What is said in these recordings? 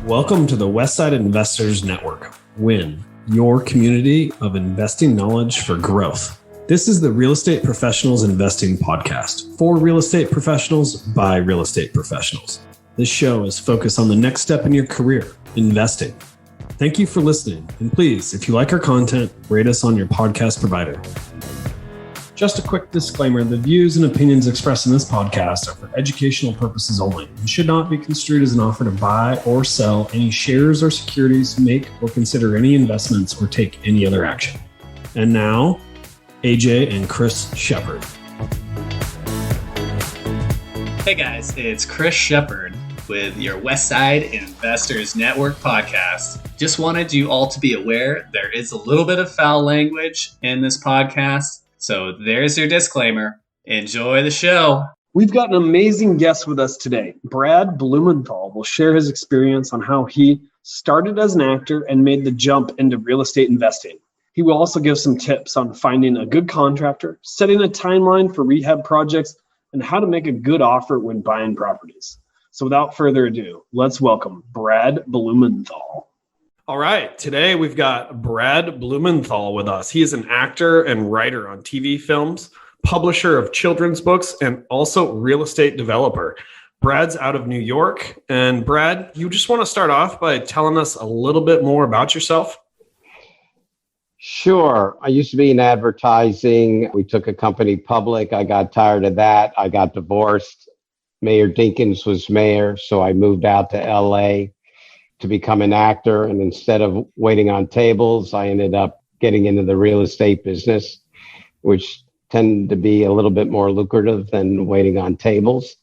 Welcome to the Westside Investors Network, WIN, your community of investing knowledge for growth. This is the Real Estate Professionals Investing Podcast for real estate professionals by real estate professionals. This show is focused on the next step in your career, investing. Thank you for listening. And please, if you like our content, rate us on your podcast provider. Just a quick disclaimer, the views and opinions expressed in this podcast are for educational purposes only and should not be construed as an offer to buy or sell any shares or securities, make or consider any investments, or take any other action. And now, AJ and Chris Shepard. Hey guys, it's Chris Shepard with your Westside Investors Network podcast. Just wanted you all to be aware there is a little bit of foul language in this podcast. So there's your disclaimer. Enjoy the show. We've got an amazing guest with us today. Brad Blumenthal will share his experience on how he started as an actor and made the jump into real estate investing. He will also give some tips on finding a good contractor, setting a timeline for rehab projects, and how to make a good offer when buying properties. So without further ado, let's welcome Brad Blumenthal. All right. Today we've got Brad Blumenthal with us. He is an actor and writer on TV films, publisher of children's books, and also real estate developer. Brad's out of New York. And Brad, you just want to start off by telling us a little bit more about yourself? Sure. I used to be in advertising. We took a company public. I got tired of that. I got divorced. Mayor Dinkins was mayor, so I moved out to LA to become an actor. And instead of waiting on tables, I ended up getting into the real estate business, which tended to be a little bit more lucrative than waiting on tables.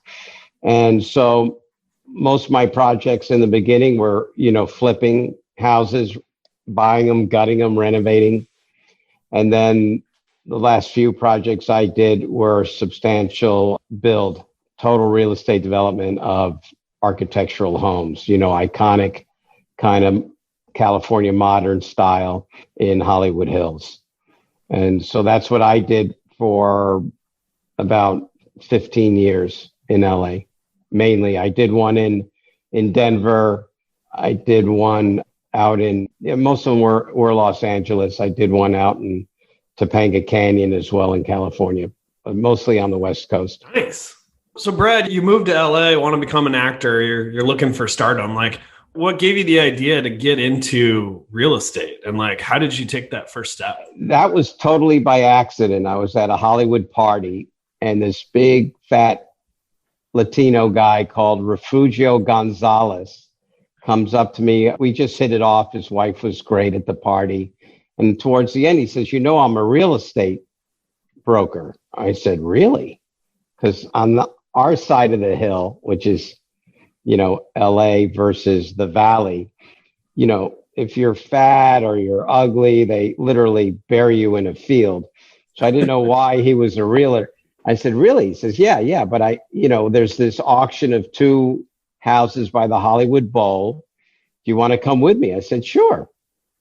And so most of my projects in the beginning were, flipping houses, buying them, gutting them, renovating. And then the last few projects I did were substantial build, total real estate development of architectural homes, iconic kind of California modern style in Hollywood Hills. And so that's what I did for about 15 years in LA. Mainly, I did one in Denver. I did one out in, most of them were Los Angeles. I did one out in Topanga Canyon as well in California, but mostly on the West Coast. Nice. So Brad, you moved to LA, want to become an actor. You're looking for stardom. What gave you the idea to get into real estate? And how did you take that first step? That was totally by accident. I was at a Hollywood party and this big fat Latino guy called Refugio Gonzalez comes up to me. We just hit it off. His wife was great at the party. And towards the end, he says, I'm a real estate broker. I said, really? Because on our side of the hill, which is, LA versus the Valley, if you're fat or you're ugly, they literally bury you in a field. So I didn't know why he was a realtor. I said, really? He says, yeah. But there's this auction of 2 houses by the Hollywood Bowl. Do you want to come with me? I said, sure.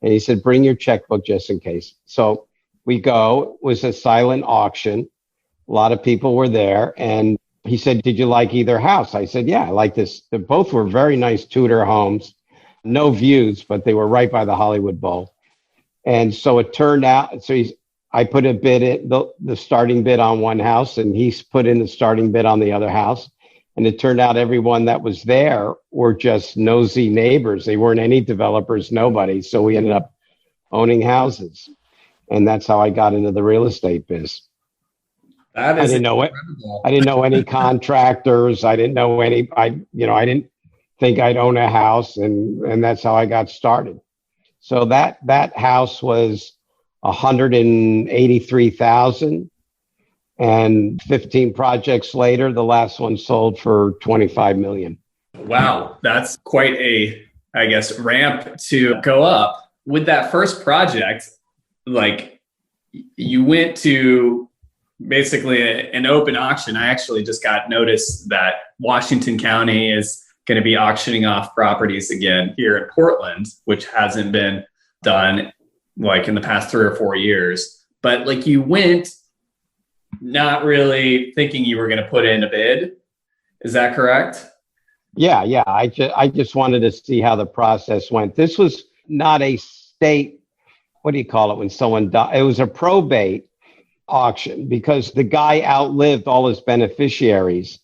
And he said, bring your checkbook just in case. So we go. It was a silent auction. A lot of people were there. And he said, did you like either house? I said, yeah, I like this. They both were very nice Tudor homes. No views, but they were right by the Hollywood Bowl. And so it turned out, I put a bid in, the starting bid on one house, and he's put in the starting bid on the other house. And it turned out everyone that was there were just nosy neighbors. They weren't any developers, nobody. So we ended up owning houses. And that's how I got into the real estate biz. That is incredible. I didn't know any contractors. I didn't know any, I didn't think I'd own a house, and that's how I got started. So that house was $183,000, and 15 projects later, the last one sold for $25 million. Wow, that's quite a, ramp to go up. With that first project, you went to basically an open auction. I actually just got notice that Washington County is going to be auctioning off properties again here in Portland, which hasn't been done in the past 3 or 4 years. But you went not really thinking you were going to put in a bid. Is that correct? Yeah. I just wanted to see how the process went. This was not a state, what do you call it when someone died? It was a probate auction because the guy outlived all his beneficiaries.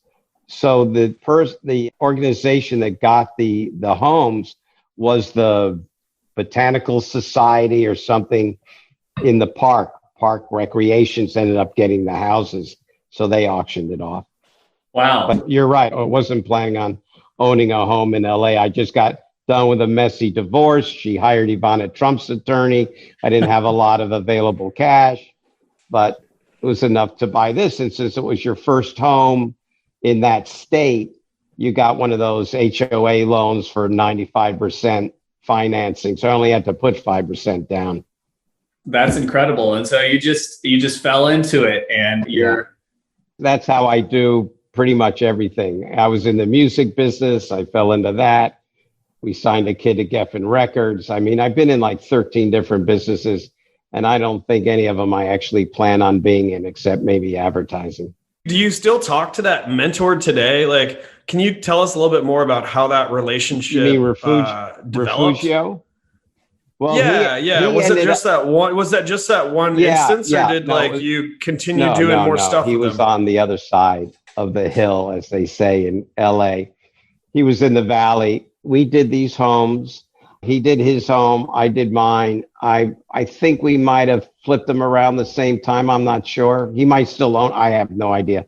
So the organization that got the homes was the Botanical Society or something in the park recreations ended up getting the houses. So they auctioned it off. Wow. But you're right. I wasn't planning on owning a home in LA. I just got done with a messy divorce. She hired Ivana Trump's attorney. I didn't have a lot of available cash, but it was enough to buy this. And since it was your first home in that state, you got one of those HOA loans for 95% financing. So I only had to put 5% down. That's incredible. And so you just fell into it, and that's how I do pretty much everything. I was in the music business. I fell into that. We signed a kid to Geffen Records. I mean, I've been in like 13 different businesses, and I don't think any of them I actually plan on being in, except maybe advertising. Do you still talk to that mentor today? Like, can you tell us a little bit more about how that relationship You mean developed? Refugio? Well, yeah. Was it just that one? Was that just that one instance, or did you continue doing more stuff? He was on the other side of the hill, as they say in LA. He was in the valley. We did these homes. He did his home. I did mine. I think we might have flipped them around the same time. I'm not sure. He might still own. I have no idea.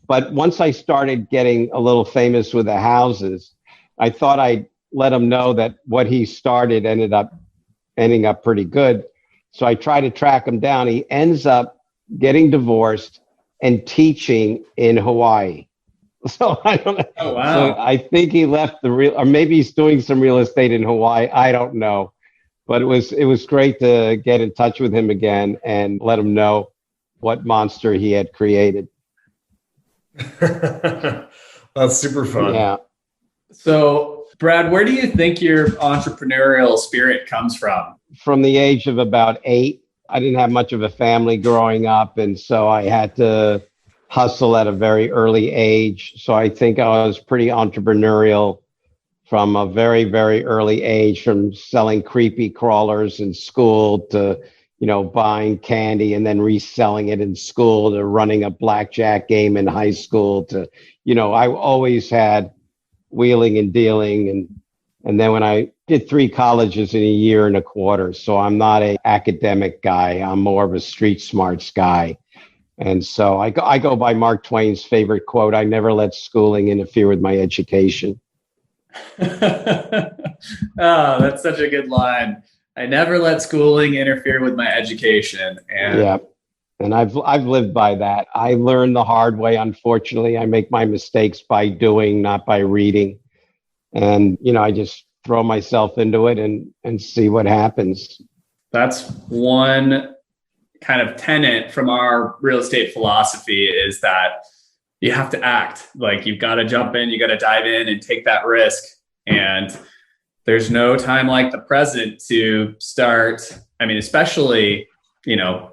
But once I started getting a little famous with the houses, I thought I'd let him know that what he started ending up pretty good. So I tried to track him down. He ends up getting divorced and teaching in Hawaii. So I don't know. Oh, wow. So I think he left or maybe he's doing some real estate in Hawaii. I don't know. But it was great to get in touch with him again and let him know what monster he had created. That's super fun. Yeah. So, Brad, where do you think your entrepreneurial spirit comes from? From the age of about 8, I didn't have much of a family growing up, and so I had to hustle at a very early age. So I think I was pretty entrepreneurial from a very, very early age, from selling creepy crawlers in school to, buying candy and then reselling it in school, to running a blackjack game in high school, to, I always had wheeling and dealing. And then when I did 3 colleges in a year and a quarter, so I'm not an academic guy. I'm more of a street smarts guy. And so I go by Mark Twain's favorite quote: "I never let schooling interfere with my education." Oh, that's such a good line. I never let schooling interfere with my education. And yeah. And I've lived by that. I learned the hard way. Unfortunately, I make my mistakes by doing, not by reading. And, I just throw myself into it and see what happens. That's one kind of tenet from our real estate philosophy, is that you have to act. Like, you've got to jump in, you got to dive in and take that risk. And there's no time like the present to start. I mean, especially,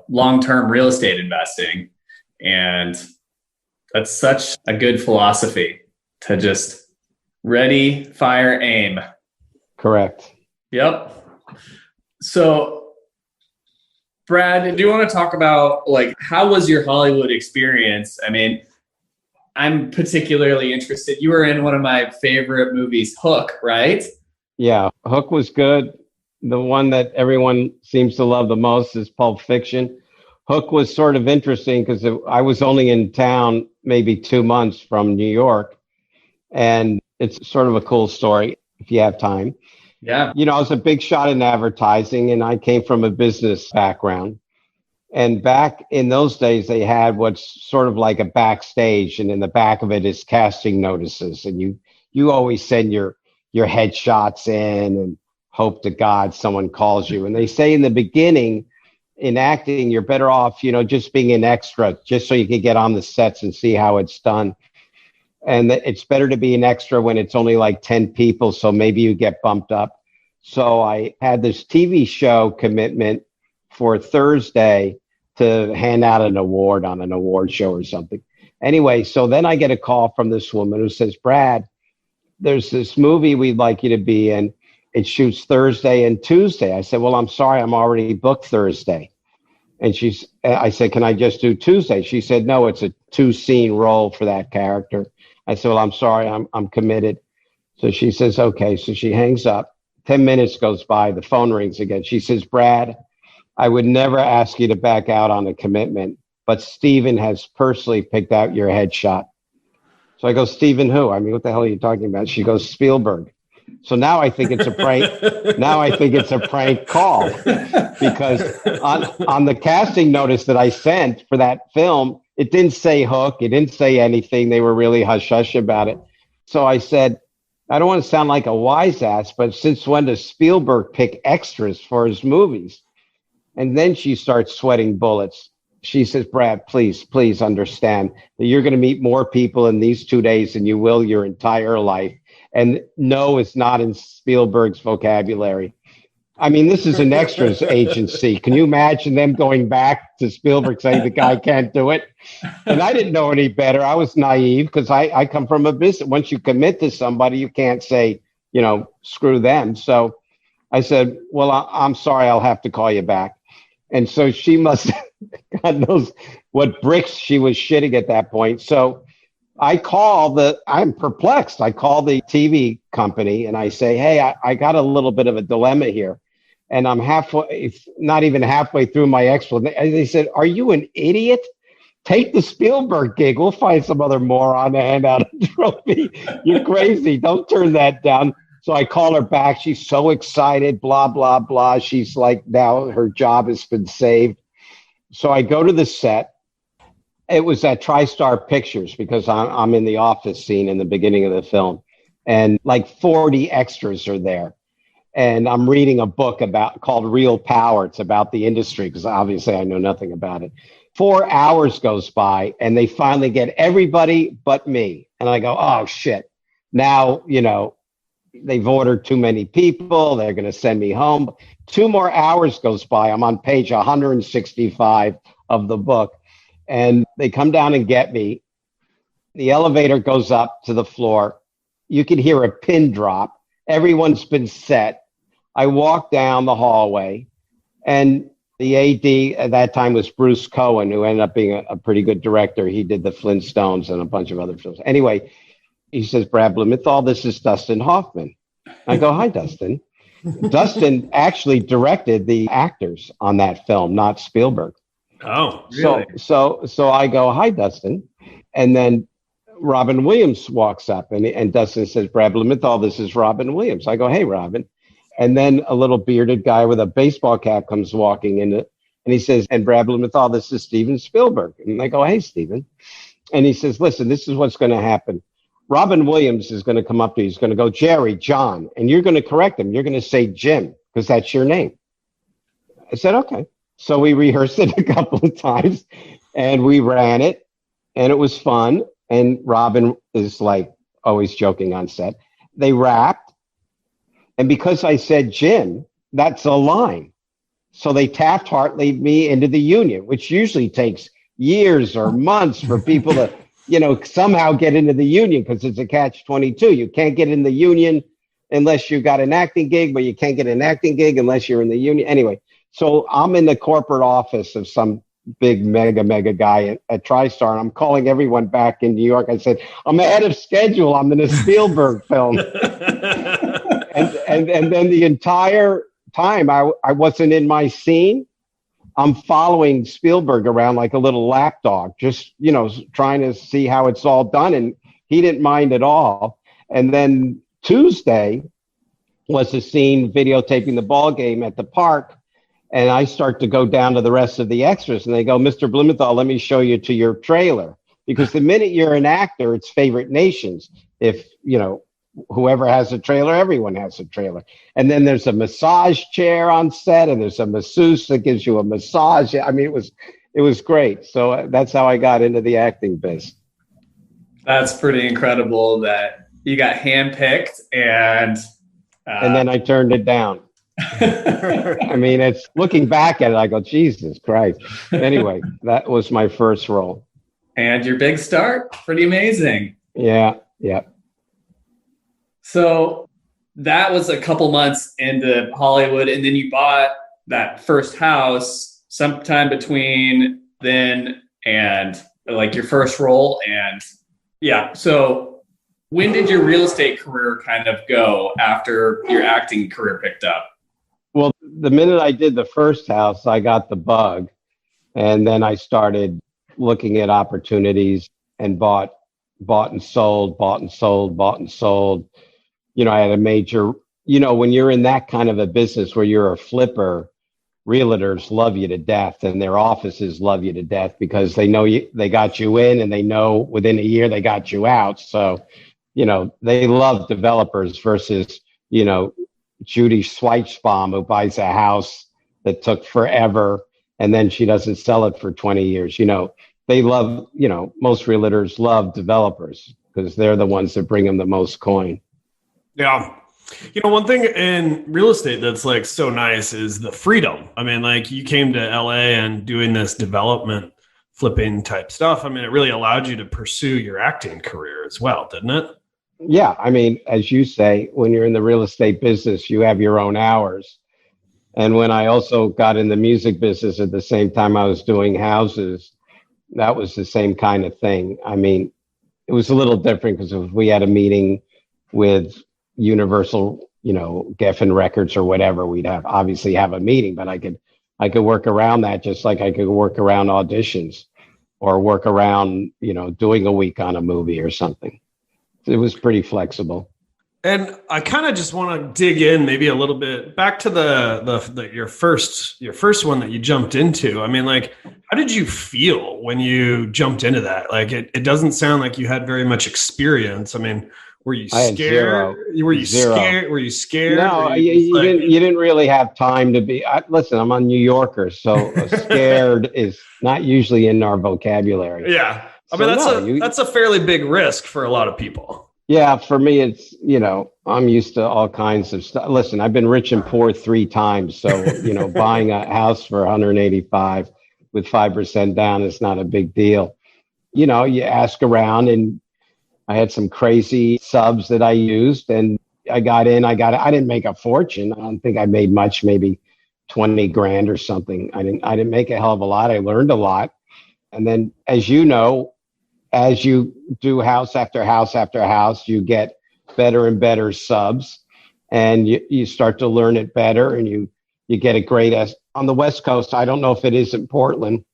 long-term real estate investing. And that's such a good philosophy, to just ready, fire, aim. Correct. Yep. So, Brad, do you want to talk about, how was your Hollywood experience? I mean, I'm particularly interested. You were in one of my favorite movies, Hook, right? Yeah, Hook was good. The one that everyone seems to love the most is Pulp Fiction. Hook was sort of interesting because I was only in town maybe 2 months from New York. And it's sort of a cool story if you have time. Yeah. I was a big shot in advertising, and I came from a business background. And back in those days, they had what's sort of like a backstage, and in the back of it is casting notices. And you always send your headshots in and hope to God someone calls you. And they say in the beginning, in acting, you're better off, just being an extra, just so you can get on the sets and see how it's done. And it's better to be an extra when it's only like 10 people, so maybe you get bumped up. So I had this TV show commitment for Thursday to hand out an award on an award show or something. Anyway, so then I get a call from this woman who says, "Brad, there's this movie we'd like you to be in. It shoots Thursday and Tuesday. I said, well, I'm sorry, I'm already booked Thursday. And I said, can I just do Tuesday? She said, no, it's a 2-scene role for that character. I said, well, I'm sorry, I'm committed. So she says, okay. So she hangs up. 10 minutes goes by. The phone rings again. She says, Brad, I would never ask you to back out on a commitment, but Steven has personally picked out your headshot. So I go, Steven who? I mean, what the hell are you talking about? She goes, Spielberg. So now I think it's a prank. Now I think it's a prank call, because on the casting notice that I sent for that film, it didn't say Hook. It didn't say anything. They were really hush hush about it. So I said, I don't want to sound like a wise ass, but since when does Spielberg pick extras for his movies? And then she starts sweating bullets. She says, Brad, please understand that you're going to meet more people in these 2 days than you will your entire life. And no is not in Spielberg's vocabulary. I mean, this is an extras agency. Can you imagine them going back to Spielberg saying the guy can't do it? And I didn't know any better. I was naive because I come from a business. Once you commit to somebody, you can't say, screw them. So I said, well, I'm sorry, I'll have to call you back. And so she must, God knows what bricks she was shitting at that point. So I'm perplexed. I call the TV company and I say, hey, I got a little bit of a dilemma here. And I'm not even halfway through my explanation. They said, are you an idiot? Take the Spielberg gig. We'll find some other moron to hand out a trophy. You're crazy. Don't turn that down. So I call her back. She's so excited, blah, blah, blah. She's like, now her job has been saved. So I go to the set. It was at TriStar Pictures because I'm in the office scene in the beginning of the film. And like 40 extras are there. And I'm reading a book called Real Power. It's about the industry because obviously I know nothing about it. 4 hours goes by and they finally get everybody but me. And I go, oh, shit. Now, they've ordered too many people. They're going to send me home. 2 more hours goes by. I'm on page 165 of the book. And they come down and get me. The elevator goes up to the floor. You can hear a pin drop. Everyone's been set. I walk down the hallway, and the AD at that time was Bruce Cohen, who ended up being a pretty good director. He did The Flintstones and a bunch of other films. Anyway, he says, Brad Blumenthal, this is Dustin Hoffman. I go, hi, Dustin. Dustin actually directed the actors on that film, not Spielberg. Oh, really? So I go, hi, Dustin. And then Robin Williams walks up and Dustin says, Brad Blumenthal, this is Robin Williams. I go, hey, Robin. And then a little bearded guy with a baseball cap comes walking in and he says, and Brad Blumenthal, this is Steven Spielberg. And I go, hey, Steven. And he says, listen, this is what's going to happen. Robin Williams is going to come up to you. He's going to go, Jerry, John, and you're going to correct him. You're going to say Jim because that's your name. I said, okay. So we rehearsed it a couple of times and we ran it and it was fun. And Robin is like always joking on set. They rapped. And because I said Jim, that's a line. So they Taft-Hartley'd me into the union, which usually takes years or months for people to, somehow get into the union because it's a catch-22. You can't get in the union unless you got an acting gig, but you can't get an acting gig unless you're in the union. Anyway, so I'm in the corporate office of some big mega guy at TriStar, and I'm calling everyone back in New York. I said, I'm ahead of schedule. I'm in a Spielberg film. And then the entire time I wasn't in my scene, I'm following Spielberg around like a little lapdog, just, trying to see how it's all done. And he didn't mind at all. And then Tuesday was a scene videotaping the ball game at the park. And I start to go down to the rest of the extras and they go, Mr. Blumenthal, let me show you to your trailer. Because the minute you're an actor, it's favorite nations. If, whoever has a trailer, everyone has a trailer. And then there's a massage chair on set and there's a masseuse that gives you a massage. I mean, it was great. So that's how I got into the acting biz. That's pretty incredible that you got handpicked and then I turned it down. I mean, it's looking back at it, I go, Jesus Christ. Anyway, that was my first role. And your big start, pretty amazing. Yeah. So that was a couple months into Hollywood. And then you bought that first house sometime between then and like your first role. And yeah. So when did your real estate career kind of go after your acting career picked up? Well, the minute I did the first house, I got the bug. And then I started looking at opportunities and bought and sold, bought and sold, bought and sold. I had a major, when you're in that kind of a business where you're a flipper, realtors love you to death and their offices love you to death because they know they got you in and they know within a year they got you out. So, they love developers versus, Judy Schweitzbaum who buys a house that took forever and then she doesn't sell it for 20 years. They love, most realtors love developers because they're the ones that bring them the most coin. Yeah. One thing in real estate that's like so nice is the freedom. I mean, like you came to LA and doing this development flipping type stuff. I mean, it really allowed you to pursue your acting career as well, didn't it? Yeah. I mean, as you say, when you're in the real estate business, you have your own hours. And when I also got in the music business at the same time I was doing houses, that was the same kind of thing. I mean, it was a little different because if we had a meeting with Universal, Geffen Records or whatever, we'd obviously have a meeting, but I could work around that just like I could work around auditions or work around, doing a week on a movie or something. It was pretty flexible. And I kind of just want to dig in maybe a little bit back to your first one that you jumped into. I mean, like, how did you feel when you jumped into that? Like, it doesn't sound like you had very much experience. I mean, were you scared? Zero. Were you scared? Were you scared? No, you didn't really have time to be. Listen, I'm a New Yorker, so scared is not usually in our vocabulary. Yeah, I mean that's a fairly big risk for a lot of people. Yeah, for me, it's, I'm used to all kinds of stuff. Listen, I've been rich and poor 3 times. So, buying a house for 185 with 5% down is not a big deal. You ask around and I had some crazy subs that I used and I got in, I didn't make a fortune. I don't think I made much, maybe 20 grand or something. I didn't make a hell of a lot. I learned a lot. And then, as you do house after house after house, you get better and better subs and you start to learn it better and you get a great on the West Coast. I don't know if it is in Portland,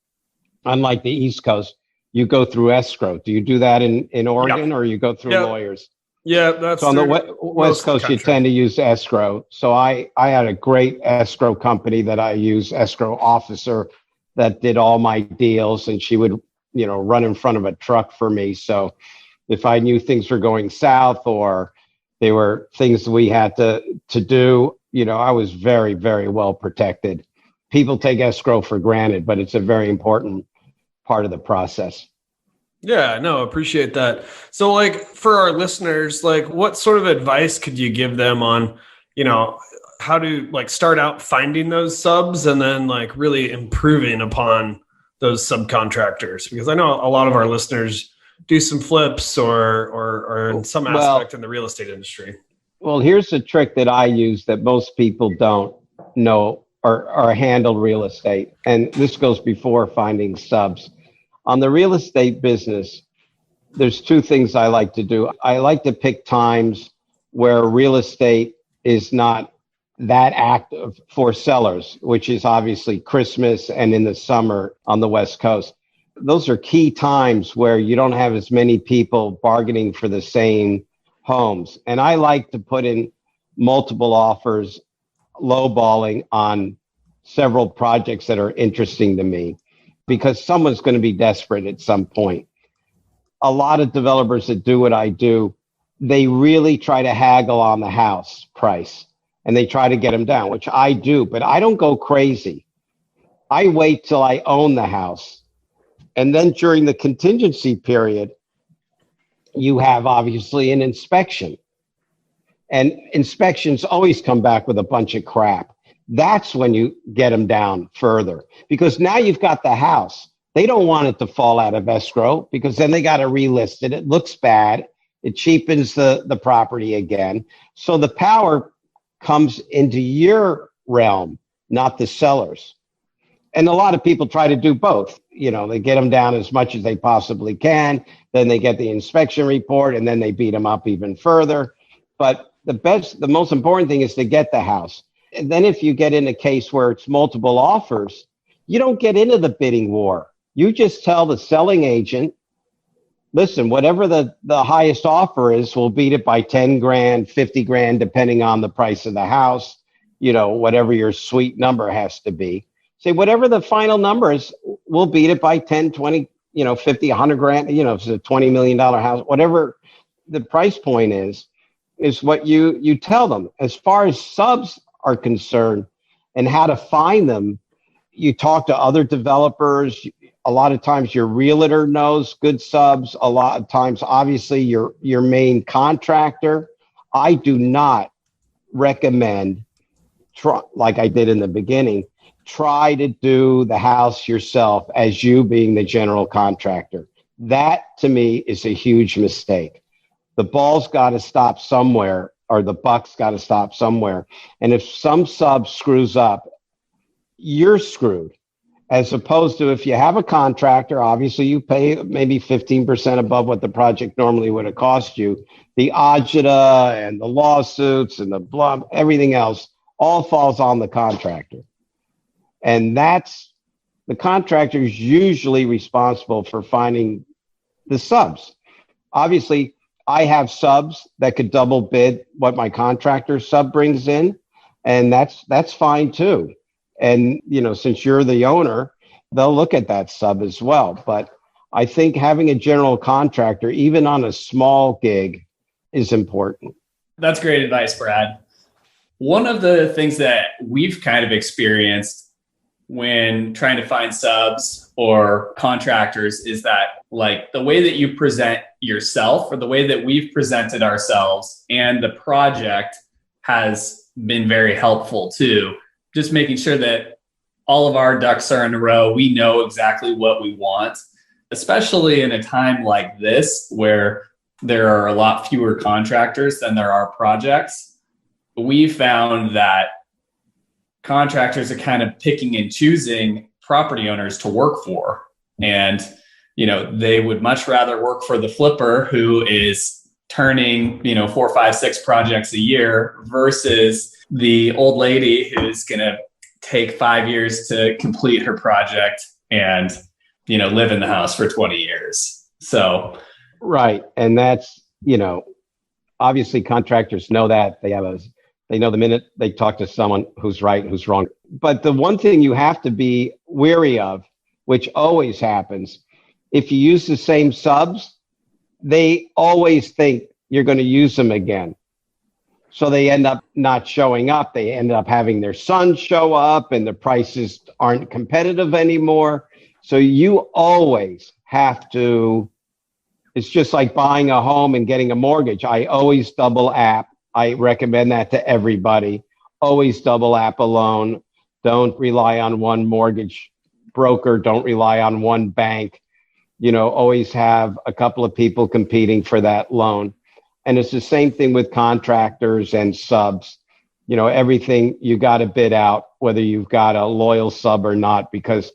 unlike the East Coast, you go through escrow. Do you do that in Oregon or you go through lawyers? Yeah, that's so on the West Coast, you tend to use escrow. So I had a great escrow company that I use, escrow officer that did all my deals and she would run in front of a truck for me. So if I knew things were going south or there were things we had to do, I was very, very well protected. People take escrow for granted, but it's a very important part of the process. Yeah, no, appreciate that. So like for our listeners, like what sort of advice could you give them on, how to like start out finding those subs and then like really improving upon those subcontractors? Because I know a lot of our listeners do some flips or in some aspect in the real estate industry. Well, here's the trick that I use that most people don't know or handle real estate. And this goes before finding subs. On the real estate business, there's 2 things I like to do. I like to pick times where real estate is not that active for sellers, which is obviously Christmas and in the summer on the West Coast. Those are key times where you don't have as many people bargaining for the same homes. And I like to put in multiple offers, lowballing on several projects that are interesting to me because someone's going to be desperate at some point. A lot of developers that do what I do, they really try to haggle on the house price. And they try to get them down, which I do, but I don't go crazy. I wait till I own the house. And then during the contingency period, you have obviously an inspection. And inspections always come back with a bunch of crap. That's when you get them down further because now you've got the house. They don't want it to fall out of escrow because then they got to relist it. It looks bad. It cheapens the property again. So the power comes into your realm, not the seller's. And a lot of people try to do both. They get them down as much as they possibly can. Then they get the inspection report and then they beat them up even further. But the most important thing is to get the house. And then if you get in a case where it's multiple offers, you don't get into the bidding war. You just tell the selling agent, listen, whatever the highest offer is, we'll beat it by 10 grand, 50 grand, depending on the price of the house, whatever your sweet number has to be. Say, whatever the final number is, we'll beat it by 10, 20, 50, 100 grand, if it's a $20 million house, whatever the price point is what you tell them. As far as subs are concerned and how to find them, you talk to other developers. A lot of times your realtor knows good subs. A lot of times, obviously, your main contractor. I do not recommend, like I did in the beginning, try to do the house yourself as you being the general contractor. That, to me, is a huge mistake. The ball's got to stop somewhere, or the buck's got to stop somewhere. And if some sub screws up, you're screwed. As opposed to if you have a contractor, obviously you pay maybe 15% above what the project normally would have cost you. The agita and the lawsuits and everything else all falls on the contractor. And the contractor is usually responsible for finding the subs. Obviously, I have subs that could double bid what my contractor sub brings in, and that's fine too. And, since you're the owner, they'll look at that sub as well. But I think having a general contractor, even on a small gig, is important. That's great advice, Brad. One of the things that we've kind of experienced when trying to find subs or contractors is that, like, the way that you present yourself, or the way that we've presented ourselves and the project, has been very helpful too. Just making sure that all of our ducks are in a row. We know exactly what we want, especially in a time like this where there are a lot fewer contractors than there are projects. We found that contractors are kind of picking and choosing property owners to work for. And, they would much rather work for the flipper who is turning, 4, 5, 6 projects a year versus the old lady who's going to take 5 years to complete her project and, live in the house for 20 years. So. Right. And that's, obviously contractors know that. They know the minute they talk to someone who's right and who's wrong. But the one thing you have to be wary of, which always happens, if you use the same subs, they always think you're going to use them again. So they end up not showing up. They end up having their son show up and the prices aren't competitive anymore. So you always have to, it's just like buying a home and getting a mortgage. I always double app. I recommend that to everybody. Always double app a loan. Don't rely on one mortgage broker. Don't rely on one bank. Always have a couple of people competing for that loan. And it's the same thing with contractors and subs. Everything you got to bid out, whether you've got a loyal sub or not, because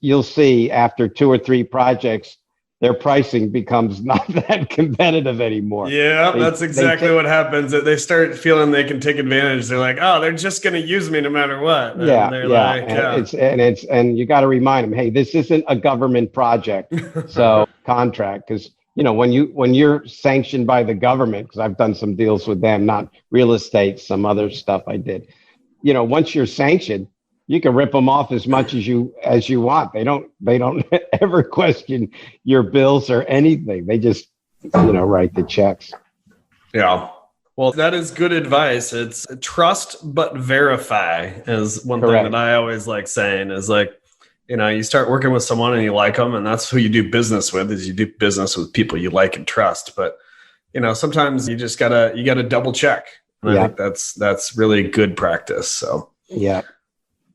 you'll see after 2 or 3 projects, their pricing becomes not that competitive anymore. Yeah, that's exactly what happens. That they start feeling they can take advantage. They're like, oh, they're just going to use me no matter what. And and you got to remind them, hey, this isn't a government project. So contract, because when you're sanctioned by the government, because I've done some deals with them, not real estate, some other stuff I did. Once you're sanctioned, you can rip them off as much as you want. They don't ever question your bills or anything. They just, write the checks. Yeah. Well, that is good advice. It's trust but verify is one Correct. Thing that I always like saying is like, you start working with someone and you like them, and that's who you do business with, is you do business with people you like and trust. But, sometimes you just gotta double check. And I think that's really good practice. So, yeah.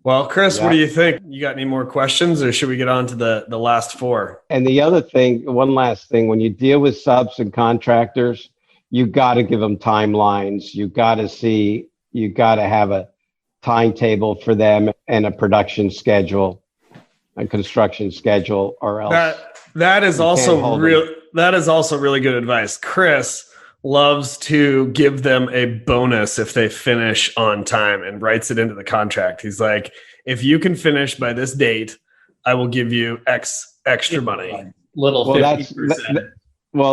Well, Chris, what do you think? You got any more questions, or should we get on to the last four? And the other thing, one last thing, when you deal with subs and contractors, you got to give them timelines. You got to have a timetable for them and a production schedule, a construction schedule, or else that is also really good advice. Chris loves to give them a bonus if they finish on time and writes it into the contract. He's like, if you can finish by this date, I will give you X extra money. Little 50%.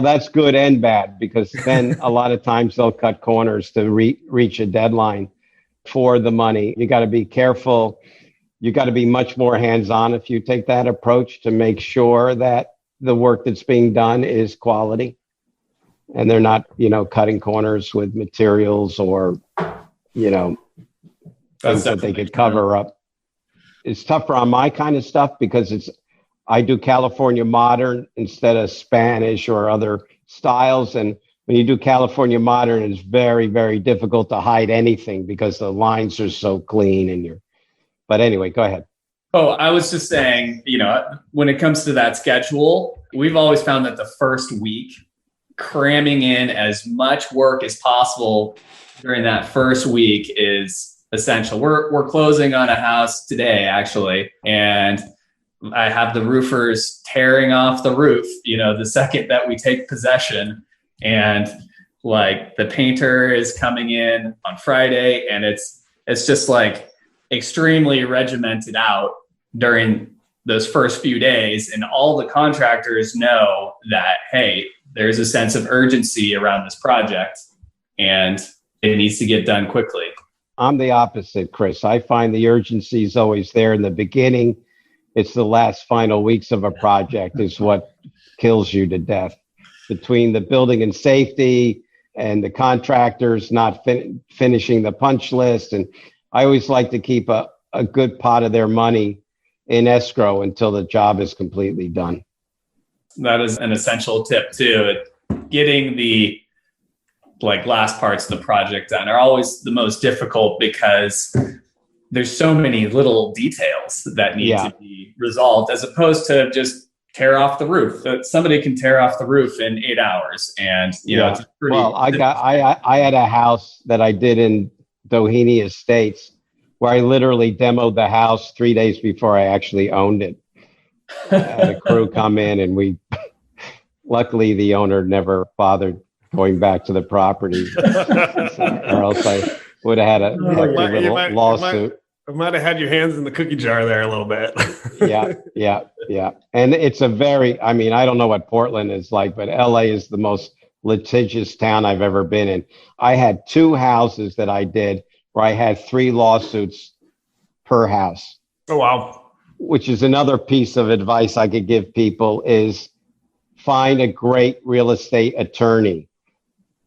That's good and bad, because then a lot of times they'll cut corners to reach a deadline for the money. You got to be careful. You got to be much more hands-on if you take that approach to make sure that the work that's being done is quality. And they're not, cutting corners with materials or, things that they could cover up. It's tougher on my kind of stuff because I do California modern instead of Spanish or other styles. And when you do California modern, it's very, very difficult to hide anything because the lines are so clean but anyway, go ahead. Oh, I was just saying, when it comes to that schedule, we've always found that the first week, cramming in as much work as possible during that first week is essential. We're closing on a house today, actually, and I have the roofers tearing off the roof, the second that we take possession, and like the painter is coming in on Friday, and it's just like extremely regimented out during those first few days, and all the contractors know that, hey, there's a sense of urgency around this project and it needs to get done quickly. I'm the opposite, Chris. I find the urgency is always there in the beginning. It's the last final weeks of a project is what kills you to death. Between the building and safety and the contractors not finishing the punch list. And I always like to keep a good pot of their money in escrow until the job is completely done. That is an essential tip too. Getting the last parts of the project done are always the most difficult because there's so many little details that need to be resolved, as opposed to just tear off the roof. Somebody can tear off the roof in 8 hours, and it's pretty. Well, I had a house that I did in Doheny Estates where I literally demoed the house 3 days before I actually owned it. I had a crew come in, and luckily the owner never bothered going back to the property, or else I would have had a hefty little lawsuit. I might have had your hands in the cookie jar there a little bit. Yeah. And it's I don't know what Portland is like, but LA is the most litigious town I've ever been in. I had 2 houses that I did where I had 3 lawsuits per house. Oh, wow. Which is another piece of advice I could give people is find a great real estate attorney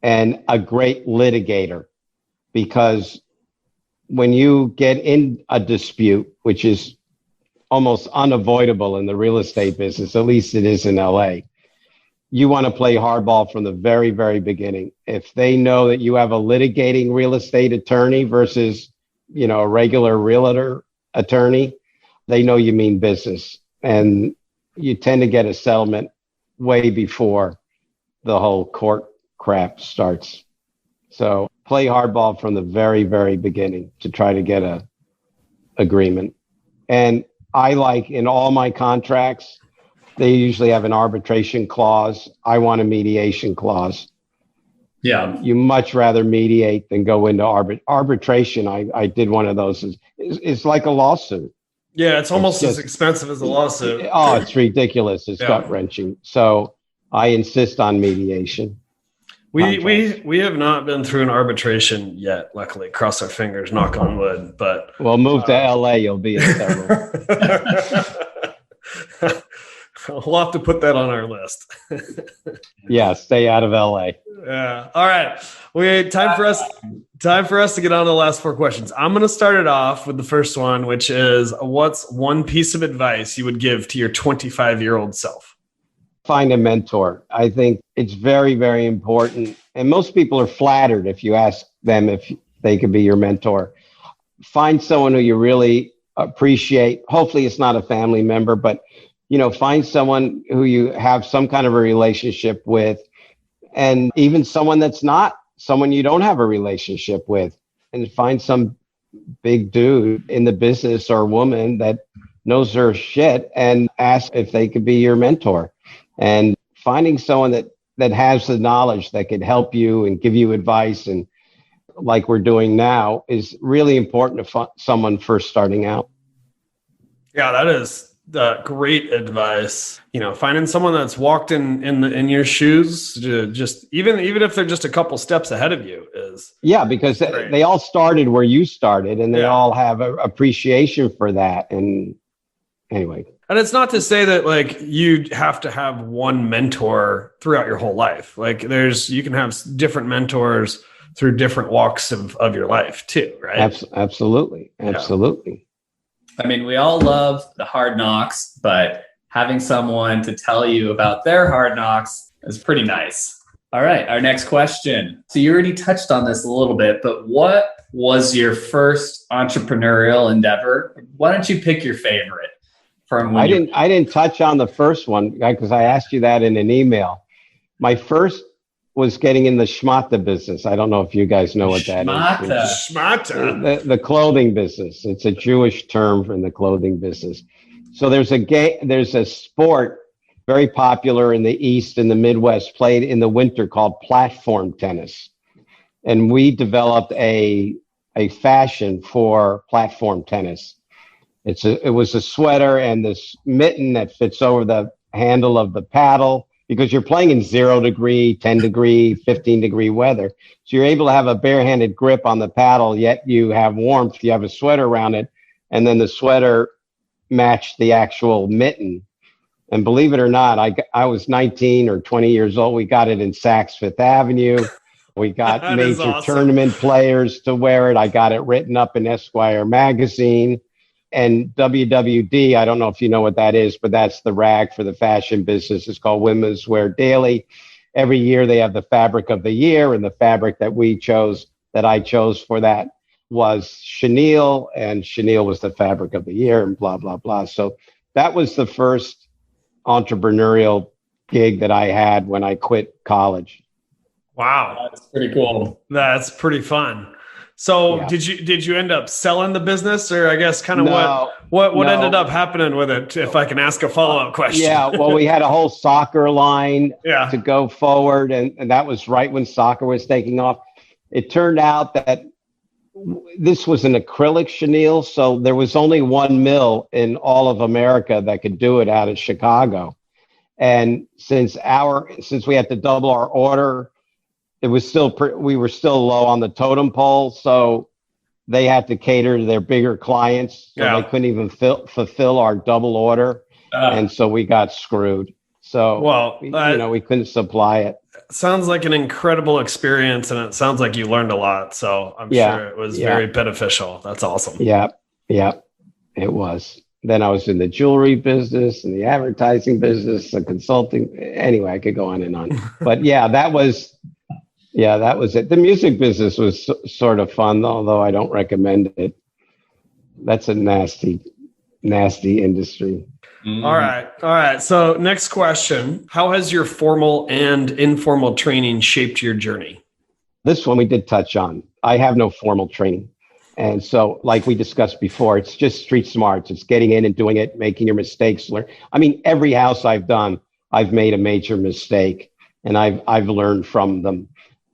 and a great litigator, because when you get in a dispute, which is almost unavoidable in the real estate business, at least it is in LA, you want to play hardball from the very, very beginning. If they know that you have a litigating real estate attorney versus, a regular realtor attorney, they know you mean business, and you tend to get a settlement way before the whole court crap starts. So play hardball from the very, very beginning to try to get a agreement. And I like in all my contracts, they usually have an arbitration clause. I want a mediation clause. Yeah. You much rather mediate than go into arbitration. I did one of those. It's like a lawsuit. Yeah, it's almost as expensive as a lawsuit. Oh, it's ridiculous. It's gut-wrenching. So I insist on mediation. We have not been through an arbitration yet, luckily. Cross our fingers, knock on wood. But well, move to LA, you'll be in several. We'll have to put that on our list. Yeah, stay out of LA. Yeah. All right. Time for us to get on to the last 4 questions. I'm going to start it off with the first one, which is, what's one piece of advice you would give to your 25-year-old self? Find a mentor. I think it's very, very important. And most people are flattered if you ask them if they could be your mentor. Find someone who you really appreciate. Hopefully it's not a family member, but find someone who you have some kind of a relationship with, and even someone that's not someone you don't have a relationship with, and find some big dude in the business or woman that knows their shit and ask if they could be your mentor. And finding someone that has the knowledge that could help you and give you advice, and like we're doing now, is really important to someone first starting out. Yeah, that is great advice. Finding someone that's walked in your shoes, just even if they're just a couple steps ahead of you, is because great. They all started where you started, and they all have an appreciation for that. And anyway. And it's not to say that like you have to have one mentor throughout your whole life. Like you can have different mentors through different walks of your life too, right? Absolutely. Absolutely. I mean, we all love the hard knocks, but having someone to tell you about their hard knocks is pretty nice. All right, our next question. So you already touched on this a little bit, but what was your first entrepreneurial endeavor? Why don't you pick your favorite? I didn't touch on the first one because I asked you that in an email. My first was getting in the schmata business. I don't know if you guys know what that is. Schmata. The clothing business. It's a Jewish term in the clothing business. So there's a sport very popular in the East and the Midwest, played in the winter, called platform tennis. And we developed a fashion for platform tennis. It was a sweater and this mitten that fits over the handle of the paddle, because you're playing in 0 degree, 10 degree, 15 degree weather. So you're able to have a barehanded grip on the paddle, yet you have warmth. You have a sweater around it, and then the sweater matched the actual mitten. And believe it or not, I was 19 or 20 years old. We got it in Saks Fifth Avenue. We got major tournament players to wear it. I got it written up in Esquire magazine. And WWD, I don't know if you know what that is, but that's the rag for the fashion business. It's called Women's Wear Daily. Every year they have the fabric of the year, and the fabric that I chose for that was chenille, and chenille was the fabric of the year, and blah, blah, blah. So that was the first entrepreneurial gig that I had when I quit college. Wow. That's pretty cool. That's pretty fun. So Yeah. did you end up selling the business, or I guess kind of what ended up happening with it, if I can ask a follow-up question? Yeah, well, we had a whole soccer line to go forward, and that was right when soccer was taking off. It turned out that this was an acrylic chenille, so there was only one mill in all of America that could do it out of Chicago. And since we had to double our order, it was we were still low on the totem pole, so they had to cater to their bigger clients. So they couldn't even fulfill our double order, and so we got screwed. So we couldn't supply it. Sounds like an incredible experience, and it sounds like you learned a lot. So I'm sure it was very beneficial. That's awesome. Yeah, it was. Then I was in the jewelry business and the advertising business, the consulting. Anyway, I could go on and on. But that was it. The music business was sort of fun, although I don't recommend it. That's a nasty industry. All right. So next question. How has your formal and informal training shaped your journey? This one we did touch on. I have no formal training. And so, like we discussed before, it's just street smarts. It's getting in and doing it, making your mistakes. I mean, every house I've done, I've made a major mistake, and I've learned from them.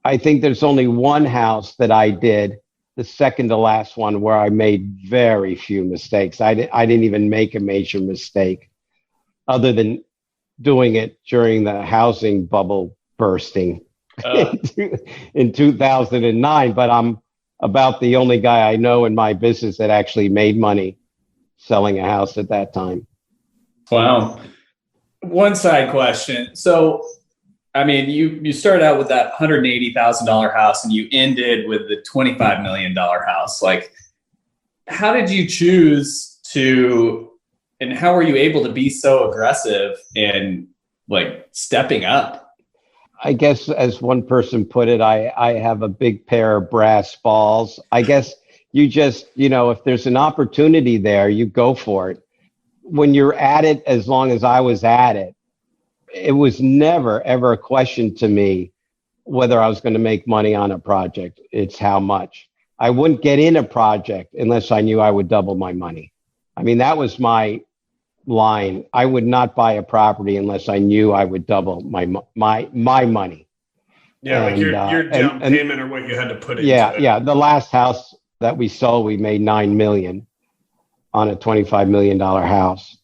I think there's only one house that I did, the second to last one, where I made very few mistakes. I didn't even make a major mistake, other than doing it during the housing bubble bursting in 2009. But I'm about the only guy I know in my business that actually made money selling a house at that time. Wow. One side question. So, I mean, you started out with that $180,000 house and you ended with the $25 million house. Like, how did you choose to, and how were you able to be so aggressive in like stepping up? I guess, as one person put it, I have a big pair of brass balls. I guess You just, if there's an opportunity there, you go for it. When you're at it, as long as I was at it, it was never, ever a question to me whether I was going to make money on a project. It's how much. I wouldn't get in a project unless I knew I would double my money. I mean, that was my line. I would not buy a property unless I knew I would double my money. Yeah, and, like your down payment or what you had to put into it. Yeah. The last house that we sold, we made $9 million on a $25 million house.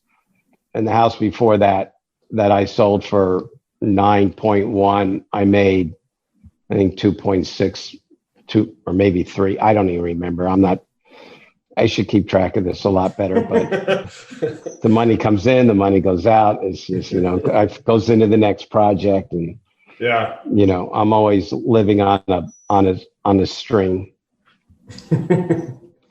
And the house before that I sold for 9.1, I made, I think 2.62 or maybe 3. I don't even remember. I should keep track of this a lot better, but the money comes in, the money goes out. It's just, it goes into the next project. And, yeah, I'm always living on a string.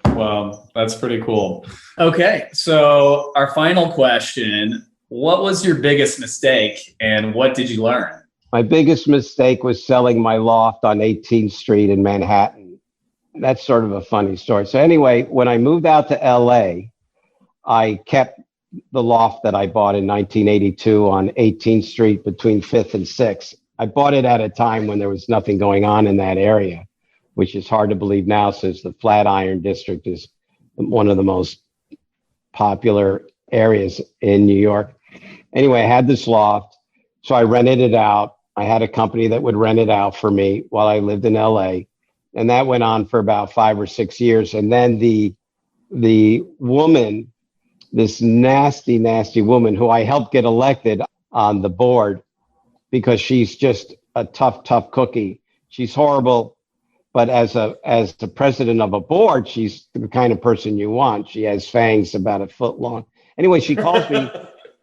Wow, that's pretty cool. Okay, so our final question, what was your biggest mistake and what did you learn? My biggest mistake was selling my loft on 18th Street in Manhattan. That's sort of a funny story. So anyway, when I moved out to LA, I kept the loft that I bought in 1982 on 18th Street between 5th and 6th. I bought it at a time when there was nothing going on in that area, which is hard to believe now since the Flatiron District is one of the most popular areas in New York. Anyway, I had this loft, so I rented it out. I had a company that would rent it out for me while I lived in LA. And that went on for about 5 or 6 years. And then the woman, this nasty, nasty woman who I helped get elected on the board because she's just a tough cookie. She's horrible. But as the president of a board, she's the kind of person you want. She has fangs about a foot long. Anyway, she calls me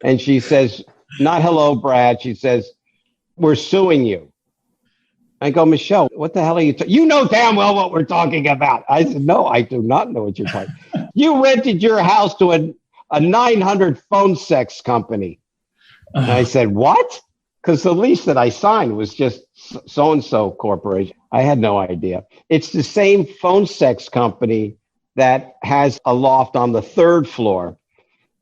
and she says, not hello, Brad. She says, we're suing you. I go, Michelle, what the hell are you you know damn well what we're talking about. I said, no, I do not know what you're talking about. You rented your house to a 900 phone sex company. And I said, what? Because the lease that I signed was just so-and-so corporation. I had no idea. It's the same phone sex company that has a loft on the 3rd floor.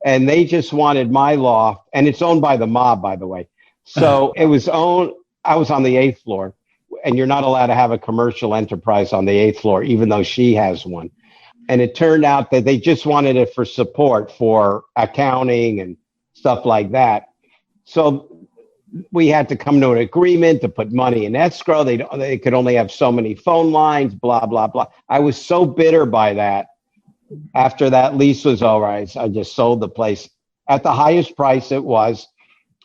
And they just wanted my loft. And it's owned by the mob, by the way. So I was on the 8th floor. And you're not allowed to have a commercial enterprise on the 8th floor, even though she has one. And it turned out that they just wanted it for support for accounting and stuff like that. So we had to come to an agreement to put money in escrow. They could only have so many phone lines, blah, blah, blah. I was so bitter by that. After that lease was over, I just sold the place at the highest price it was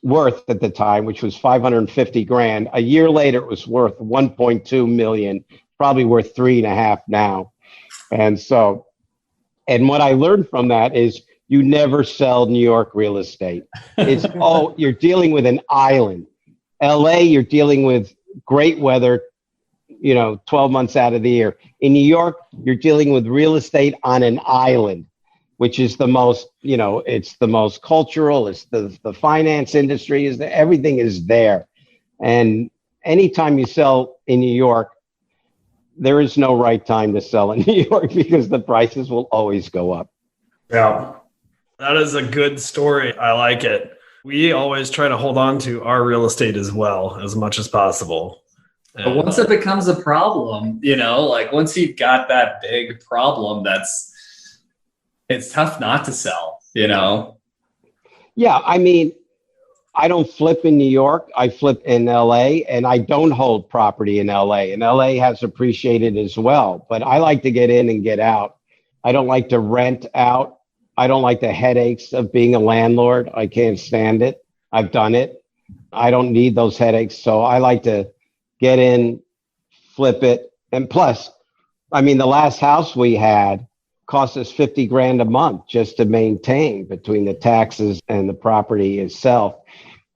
worth at the time, which was $550,000. A year later, it was worth 1.2 million, probably worth 3.5 now. And what I learned from that is you never sell New York real estate. It's you're dealing with an island. LA, you're dealing with great weather, 12 months out of the year. In New York, you're dealing with real estate on an island, which is the most, it's the most cultural. It's the finance industry everything is there. And anytime you sell in New York, there is no right time to sell in New York because the prices will always go up. Yeah, that is a good story. I like it. We always try to hold on to our real estate as well, as much as possible. But once it becomes a problem, like once you've got that big problem, it's tough not to sell, Yeah, I mean, I don't flip in New York. I flip in LA, and I don't hold property in LA. And LA has appreciated as well. But I like to get in and get out. I don't like to rent out. I don't like the headaches of being a landlord. I can't stand it. I've done it. I don't need those headaches. So I like to get in, flip it. And plus, I mean, the last house we had cost us $50,000 a month just to maintain between the taxes and the property itself.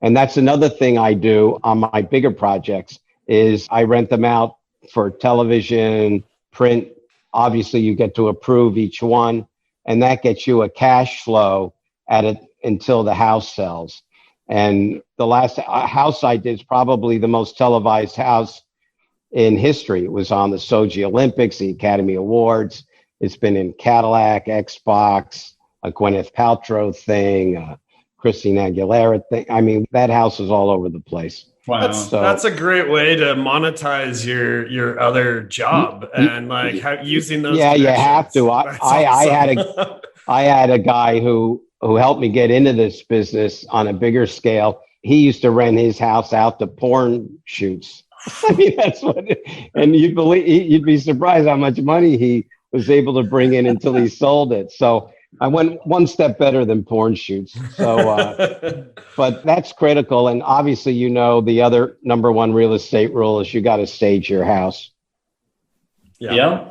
And that's another thing I do on my bigger projects is I rent them out for television, print. Obviously, you get to approve each one, and that gets you a cash flow at it until the house sells. And the last house I did is probably the most televised house in history. It was on the Sochi Olympics, the Academy Awards. It's been in Cadillac, Xbox, a Gwyneth Paltrow thing, a Christina Aguilera thing. I mean, that house is all over the place. Wow. That's a great way to monetize your other job and using those. Yeah, you have to. I had a guy who helped me get into this business on a bigger scale. He used to rent his house out to porn shoots. I mean, that's what, and you'd be surprised how much money he was able to bring in until he sold it. So I went one step better than porn shoots. So, but that's critical. And obviously, the other number one real estate rule is you got to stage your house. Yeah.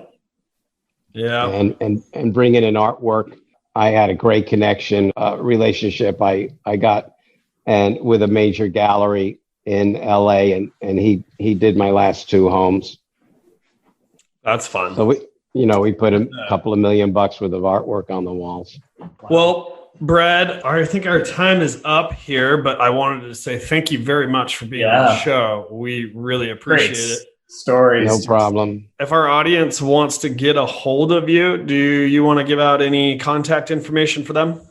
And bring in an artwork. I had a great connection, relationship I got and with a major gallery in LA, and he did my last 2 homes. That's fun. So we put a couple of $1 million worth of artwork on the walls. Well, Brad, I think our time is up here, but I wanted to say thank you very much for being on the show. We really appreciate it. Stories. No problem. If our audience wants to get a hold of you, do you want to give out any contact information for them?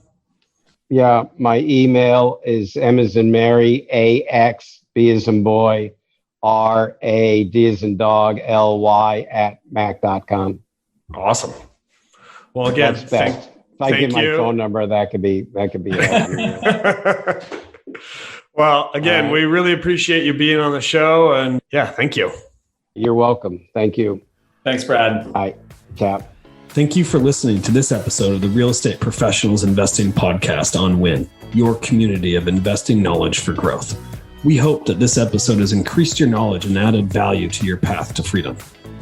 Yeah, my email is M as in Mary, AX, B as in boy, RA, D as in dog, LY @mac.com. Awesome. Well, again, if I give my phone number, that could be it. Well, again, we really appreciate you being on the show, and thank you. You're welcome. Thank you. Thanks, Brad. All right. Ciao. Thank you for listening to this episode of the Real Estate Professionals Investing Podcast on Win, your community of investing knowledge for growth. We hope that this episode has increased your knowledge and added value to your path to freedom.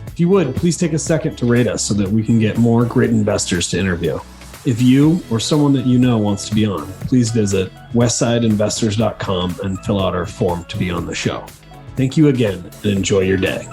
If you would, please take a second to rate us so that we can get more great investors to interview. If you or someone that you know wants to be on, please visit westsideinvestors.com and fill out our form to be on the show. Thank you again and enjoy your day.